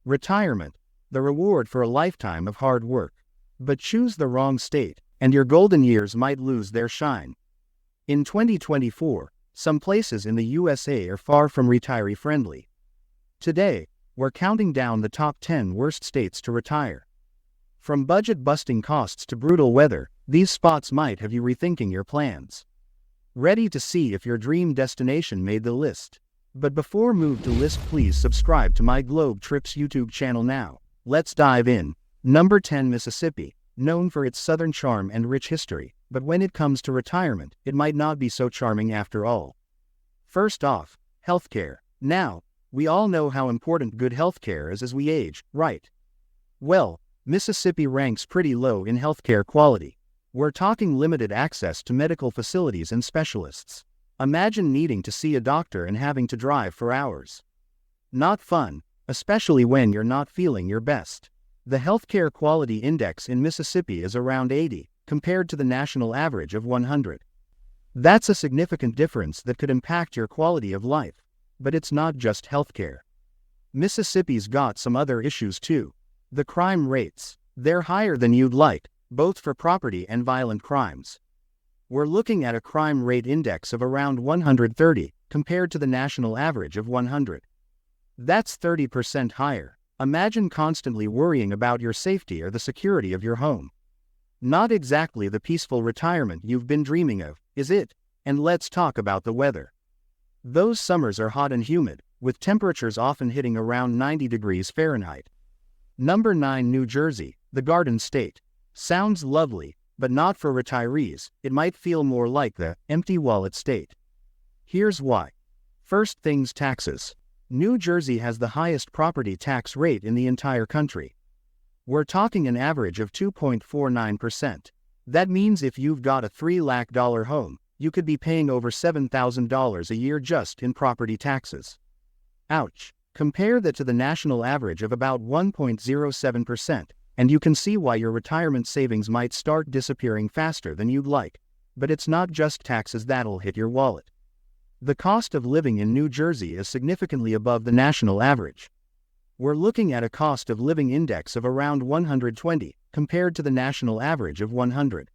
Retirement, the reward for a lifetime of hard work. But choose the wrong state, and your golden years might lose their shine. In 2024, some places in the USA are far from retiree-friendly. Today, we're counting down the top 10 worst states to retire. From budget-busting costs to brutal weather, these spots might have you rethinking your plans. Ready to see if your dream destination made the list? But before move to list, please subscribe to my Globe Trips YouTube channel now. Let's dive in. Number 10, Mississippi, known for its southern charm and rich history, but when it comes to retirement, it might not be so charming after all. First off, healthcare. Now, we all know how important good healthcare is as we age, right? Well, Mississippi ranks pretty low in healthcare quality. We're talking limited access to medical facilities and specialists. Imagine needing to see a doctor and having to drive for hours. Not fun, especially when you're not feeling your best. The healthcare quality index in Mississippi is around 80, compared to the national average of 100. That's a significant difference that could impact your quality of life. But it's not just healthcare. Mississippi's got some other issues too. The crime rates, they're higher than you'd like, both for property and violent crimes. We're looking at a crime rate index of around 130, compared to the national average of 100. That's 30% higher. Imagine constantly worrying about your safety or the security of your home. Not exactly the peaceful retirement you've been dreaming of, is it? And let's talk about the weather. Those summers are hot and humid, with temperatures often hitting around 90 degrees Fahrenheit. Number 9, New Jersey, the Garden State. Sounds lovely, but not for retirees. It might feel more like the empty wallet state. Here's why. First things, taxes. New Jersey has the highest property tax rate in the entire country. We're talking an average of 2.49%. That means if you've got a $3 lakh home, you could be paying over $7,000 a year just in property taxes. Ouch. Compare that to the national average of about 1.07%, and you can see why your retirement savings might start disappearing faster than you'd like. But it's not just taxes that'll hit your wallet. The cost of living in New Jersey is significantly above the national average. We're looking at a cost of living index of around 120, compared to the national average of 100.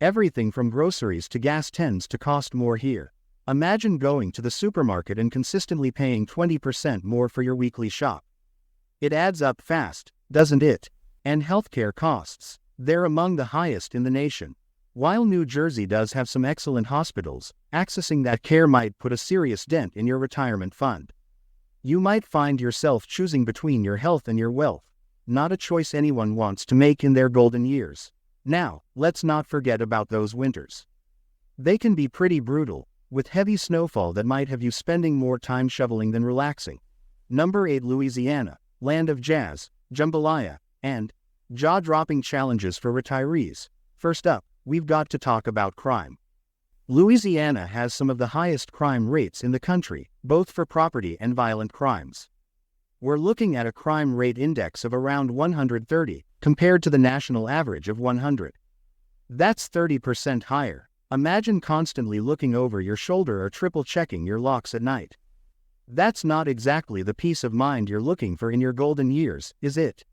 Everything from groceries to gas tends to cost more here. Imagine going to the supermarket and consistently paying 20% more for your weekly shop. It adds up fast, doesn't it? And healthcare costs, they're among the highest in the nation. While New Jersey does have some excellent hospitals, accessing that care might put a serious dent in your retirement fund. You might find yourself choosing between your health and your wealth, not a choice anyone wants to make in their golden years. Now, let's not forget about those winters. They can be pretty brutal, with heavy snowfall that might have you spending more time shoveling than relaxing. Number 8, Louisiana, land of jazz, jambalaya, and jaw-dropping challenges for retirees. First up, we've got to talk about crime. Louisiana has some of the highest crime rates in the country, both for property and violent crimes. We're looking at a crime rate index of around 130, compared to the national average of 100. That's 30% higher. Imagine constantly looking over your shoulder or triple-checking your locks at night. That's not exactly the peace of mind you're looking for in your golden years, is it?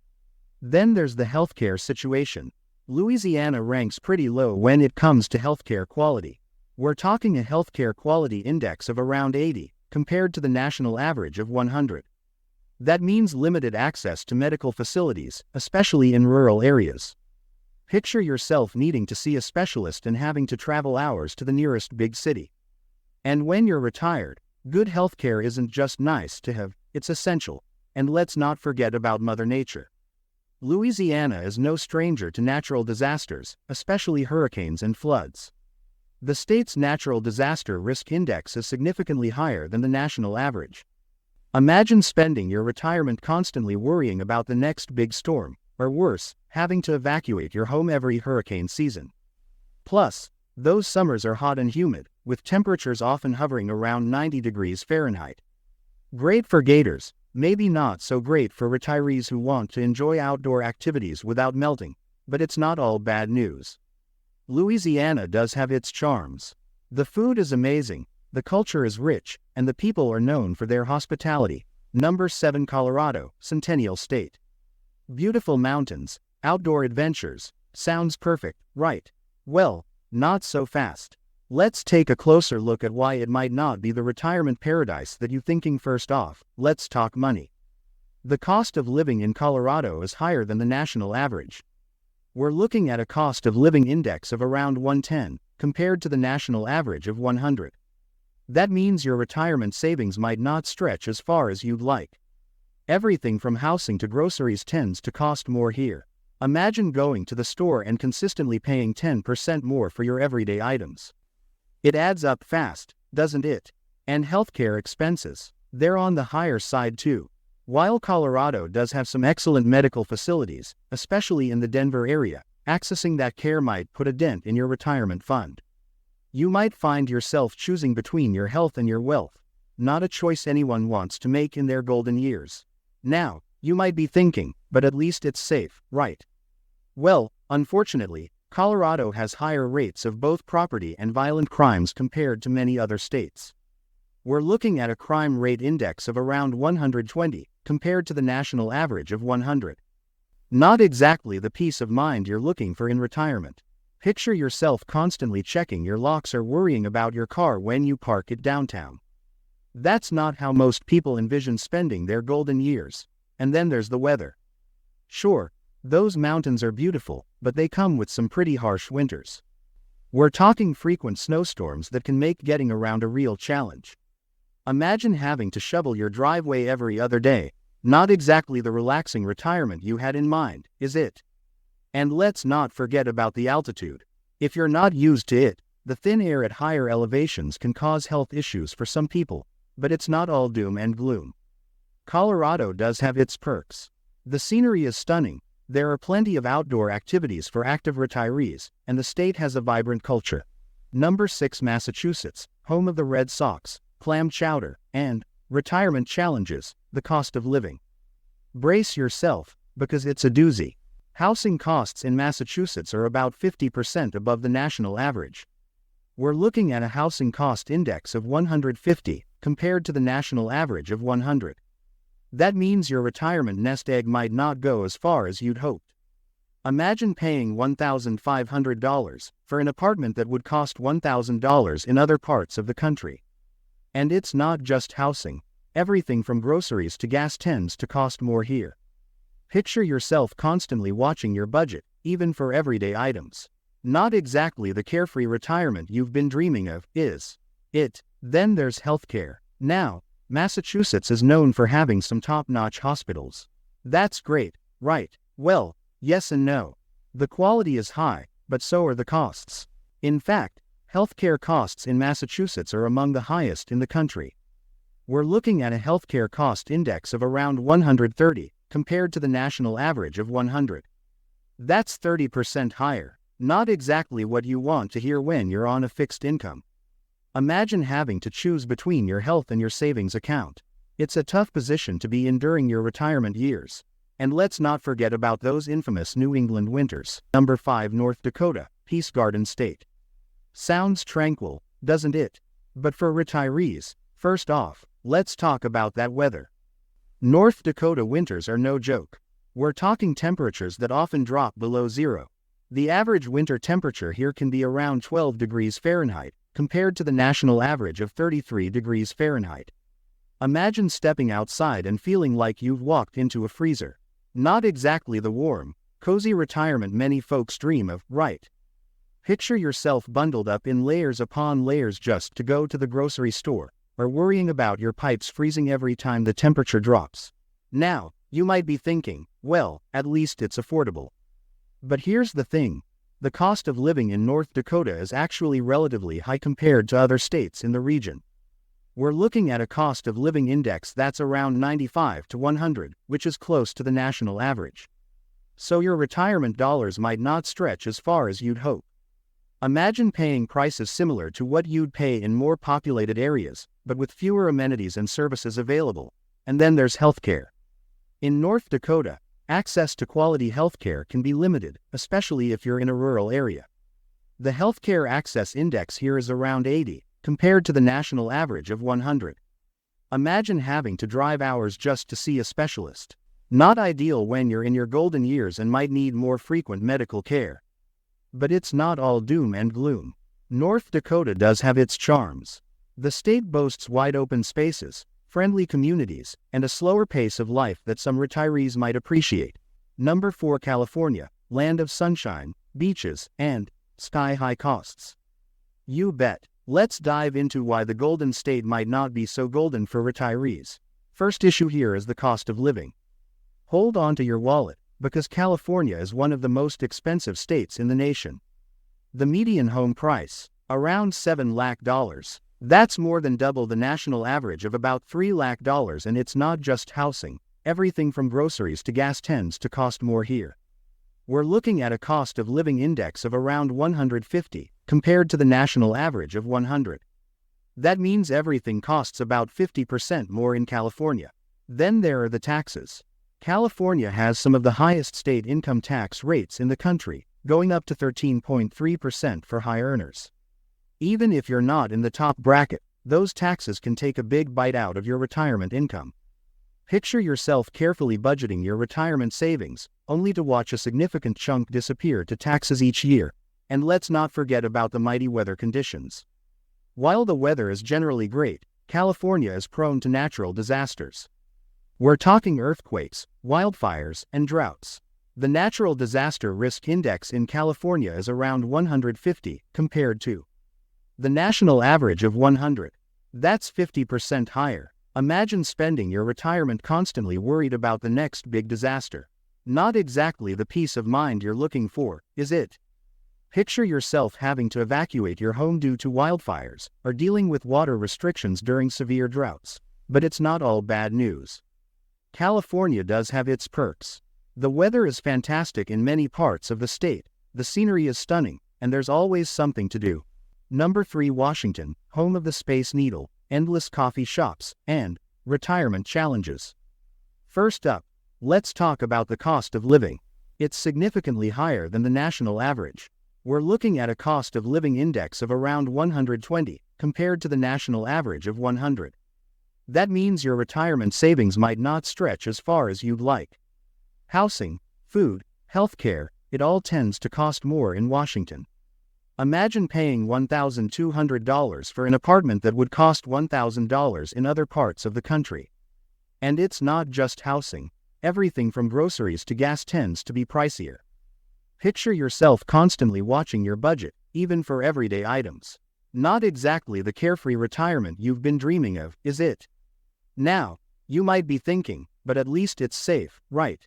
Then there's the healthcare situation. Louisiana ranks pretty low when it comes to healthcare quality. We're talking a healthcare quality index of around 80, compared to the national average of 100. That means limited access to medical facilities, especially in rural areas. Picture yourself needing to see a specialist and having to travel hours to the nearest big city. And when you're retired, good healthcare isn't just nice to have, it's essential. And let's not forget about Mother Nature. Louisiana is no stranger to natural disasters, especially hurricanes and floods. The state's natural disaster risk index is significantly higher than the national average. Imagine spending your retirement constantly worrying about the next big storm, or worse, having to evacuate your home every hurricane season. Plus, those summers are hot and humid, with temperatures often hovering around 90 degrees Fahrenheit. Great for gators, maybe not so great for retirees who want to enjoy outdoor activities without melting, but it's not all bad news. Louisiana does have its charms. The food is amazing, the culture is rich, and the people are known for their hospitality. Number 7. Colorado, Centennial State. Beautiful mountains, outdoor adventures. Sounds perfect, right? Well, not so fast. Let's take a closer look at why it might not be the retirement paradise that you're thinking. First off, let's talk money. The cost of living in Colorado is higher than the national average. We're looking at a cost of living index of around 110, compared to the national average of 100. That means your retirement savings might not stretch as far as you'd like. Everything from housing to groceries tends to cost more here. Imagine going to the store and consistently paying 10% more for your everyday items. It adds up fast, doesn't it? And healthcare expenses, they're on the higher side too. While Colorado does have some excellent medical facilities, especially in the Denver area, accessing that care might put a dent in your retirement fund. You might find yourself choosing between your health and your wealth, not a choice anyone wants to make in their golden years. Now, you might be thinking, but at least it's safe, right? Well, unfortunately, Colorado has higher rates of both property and violent crimes compared to many other states. We're looking at a crime rate index of around 120, compared to the national average of 100. Not exactly the peace of mind you're looking for in retirement. Picture yourself constantly checking your locks or worrying about your car when you park it downtown. That's not how most people envision spending their golden years. And then there's the weather. Sure, those mountains are beautiful, but they come with some pretty harsh winters. We're talking frequent snowstorms that can make getting around a real challenge. Imagine having to shovel your driveway every other day. Not exactly the relaxing retirement you had in mind, is it? And let's not forget about the altitude. If you're not used to it, the thin air at higher elevations can cause health issues for some people, but it's not all doom and gloom. Colorado does have its perks. The scenery is stunning, there are plenty of outdoor activities for active retirees, and the state has a vibrant culture. Number 6. Massachusetts, home of the Red Sox, clam chowder, and retirement challenges, the cost of living. Brace yourself, because it's a doozy. Housing costs in Massachusetts are about 50% above the national average. We're looking at a housing cost index of 150, compared to the national average of 100. That means your retirement nest egg might not go as far as you'd hoped. Imagine paying $1,500 for an apartment that would cost $1,000 in other parts of the country. And it's not just housing. Everything from groceries to gas tends to cost more here. Picture yourself constantly watching your budget, even for everyday items. Not exactly the carefree retirement you've been dreaming of, is it? Then there's healthcare. Now, Massachusetts is known for having some top-notch hospitals. That's great, right? Well, yes and no. The quality is high, but so are the costs. In fact, healthcare costs in Massachusetts are among the highest in the country. We're looking at a healthcare cost index of around 130, compared to the national average of 100. That's 30% higher. Not exactly what you want to hear when you're on a fixed income. Imagine having to choose between your health and your savings account. It's a tough position to be in during your retirement years. And let's not forget about those infamous New England winters. Number 5. North Dakota, Peace Garden State. Sounds tranquil, doesn't it? But for retirees, first off, let's talk about that weather. North Dakota winters are no joke. We're talking temperatures that often drop below zero. The average winter temperature here can be around 12 degrees Fahrenheit, compared to the national average of 33 degrees Fahrenheit. Imagine stepping outside and feeling like you've walked into a freezer. Not exactly the warm, cozy retirement many folks dream of, right? Picture yourself bundled up in layers upon layers just to go to the grocery store, or worrying about your pipes freezing every time the temperature drops. Now, you might be thinking, well, at least it's affordable. But here's the thing. The cost of living in North Dakota is actually relatively high compared to other states in the region. We're looking at a cost of living index that's around 95 to 100, which is close to the national average. So your retirement dollars might not stretch as far as you'd hope. Imagine paying prices similar to what you'd pay in more populated areas, but with fewer amenities and services available. And then there's healthcare. In North Dakota, access to quality healthcare can be limited, especially if you're in a rural area. The healthcare access index here is around 80, compared to the national average of 100. Imagine having to drive hours just to see a specialist. Not ideal when you're in your golden years and might need more frequent medical care. But it's not all doom and gloom. North Dakota does have its charms. The state boasts wide open spaces, friendly communities, and a slower pace of life that some retirees might appreciate. Number 4, California, land of sunshine, beaches, and sky-high costs. You bet. Let's dive into why the Golden State might not be so golden for retirees. First issue here is the cost of living. Hold on to your wallet, because California is one of the most expensive states in the nation. The median home price, around $7 lakh. That's more than double the national average of about $3 lakh, and it's not just housing. Everything from groceries to gas tends to cost more here. We're looking at a cost of living index of around 150, compared to the national average of 100. That means everything costs about 50% more in California. Then there are the taxes. California has some of the highest state income tax rates in the country, going up to 13.3% for high earners. Even if you're not in the top bracket, those taxes can take a big bite out of your retirement income. Picture yourself carefully budgeting your retirement savings, only to watch a significant chunk disappear to taxes each year. And let's not forget about the mighty weather conditions. While the weather is generally great, California is prone to natural disasters. We're talking earthquakes, wildfires, and droughts. The natural disaster risk index in California is around 150, compared to the national average of 100. That's 50% higher. Imagine spending your retirement constantly worried about the next big disaster. Not exactly the peace of mind you're looking for, is it? Picture yourself having to evacuate your home due to wildfires, or dealing with water restrictions during severe droughts. But it's not all bad news. California does have its perks. The weather is fantastic in many parts of the state, the scenery is stunning, and there's always something to do. Number 3, Washington, home of the Space Needle, endless coffee shops, and retirement challenges. First up, let's talk about the cost of living. It's significantly higher than the national average. We're looking at a cost of living index of around 120, compared to the national average of 100. That means your retirement savings might not stretch as far as you'd like. Housing, food, healthcare, it all tends to cost more in Washington. Imagine paying $1,200 for an apartment that would cost $1,000 in other parts of the country. And it's not just housing. Everything from groceries to gas tends to be pricier. Picture yourself constantly watching your budget, even for everyday items. Not exactly the carefree retirement you've been dreaming of, is it? Now, you might be thinking, but at least it's safe, right?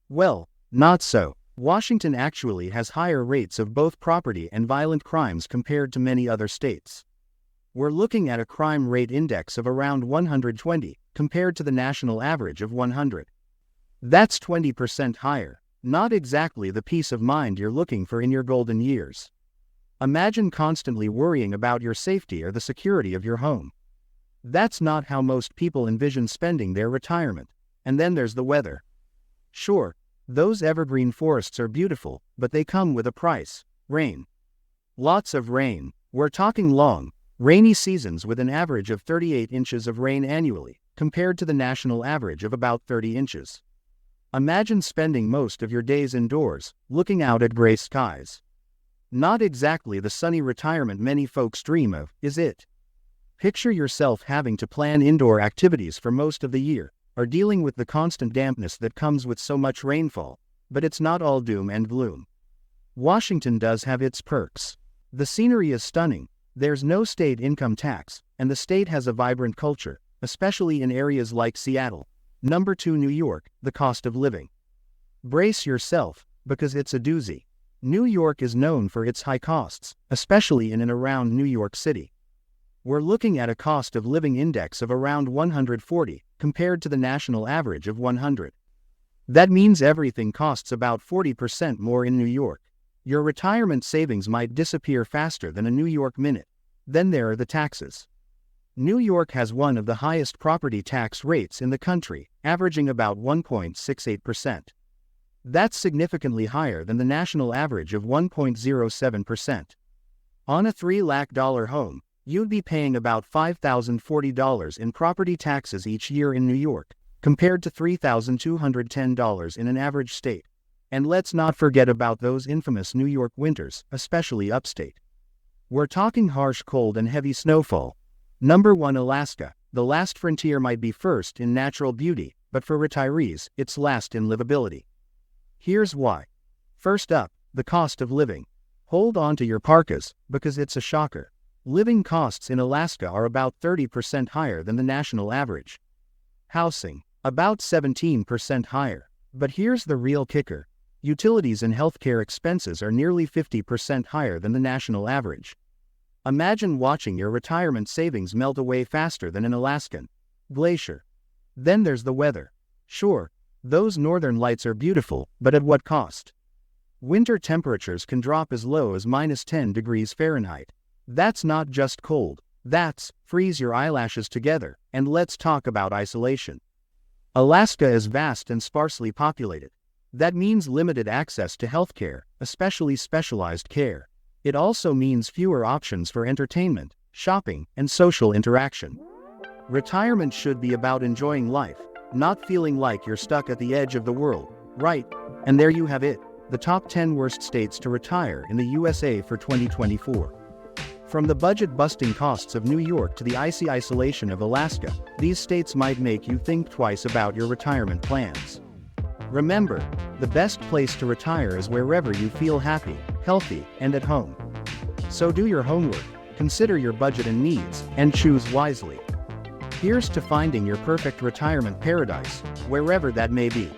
Well, not so. Washington actually has higher rates of both property and violent crimes compared to many other states. We're looking at a crime rate index of around 120, compared to the national average of 100. That's 20% higher. Not exactly the peace of mind you're looking for in your golden years. Imagine constantly worrying about your safety or the security of your home. That's not how most people envision spending their retirement. And then there's the weather. Sure, those evergreen forests are beautiful, but they come with a price: rain. Lots of rain. We're talking long, rainy seasons with an average of 38 inches of rain annually, compared to the national average of about 30 inches. Imagine spending most of your days indoors, looking out at gray skies. Not exactly the sunny retirement many folks dream of, is it? Picture yourself having to plan indoor activities for most of the year, or dealing with the constant dampness that comes with so much rainfall. But it's not all doom and gloom. Washington does have its perks. The scenery is stunning, there's no state income tax, and the state has a vibrant culture, especially in areas like Seattle. Number 2, New York, the cost of living. Brace yourself, because it's a doozy. New York is known for its high costs, especially in and around New York City. We're looking at a cost of living index of around 140, compared to the national average of 100. That means everything costs about 40% more in New York. Your retirement savings might disappear faster than a New York minute. Then there are the taxes. New York has one of the highest property tax rates in the country, averaging about 1.68%. That's significantly higher than the national average of 1.07%. On a $3 lakh home, You'd be paying about $5,040 in property taxes each year in New York, compared to $3,210 in an average state. And let's not forget about those infamous New York winters, especially upstate. We're talking harsh cold and heavy snowfall. Number 1, Alaska. The last frontier might be first in natural beauty, but for retirees, it's last in livability. Here's why. First up, the cost of living. Hold on to your parkas, because it's a shocker. Living costs in Alaska are about 30% higher than the national average. Housing, about 17% higher. But here's the real kicker. Utilities and healthcare expenses are nearly 50% higher than the national average. Imagine watching your retirement savings melt away faster than an Alaskan glacier. Then there's the weather. Sure, those northern lights are beautiful, but at what cost? Winter temperatures can drop as low as -10 degrees Fahrenheit. That's not just cold. That's freeze your eyelashes together. And let's talk about isolation. Alaska is vast and sparsely populated. That means limited access to healthcare, especially specialized care. It also means fewer options for entertainment, shopping, and social interaction. Retirement should be about enjoying life, not feeling like you're stuck at the edge of the world, right? And there you have it, the top 10 worst states to retire in the USA for 2024. From the budget-busting costs of New York to the icy isolation of Alaska, these states might make you think twice about your retirement plans. Remember, the best place to retire is wherever you feel happy, healthy, and at home. So do your homework, consider your budget and needs, and choose wisely. Here's to finding your perfect retirement paradise, wherever that may be.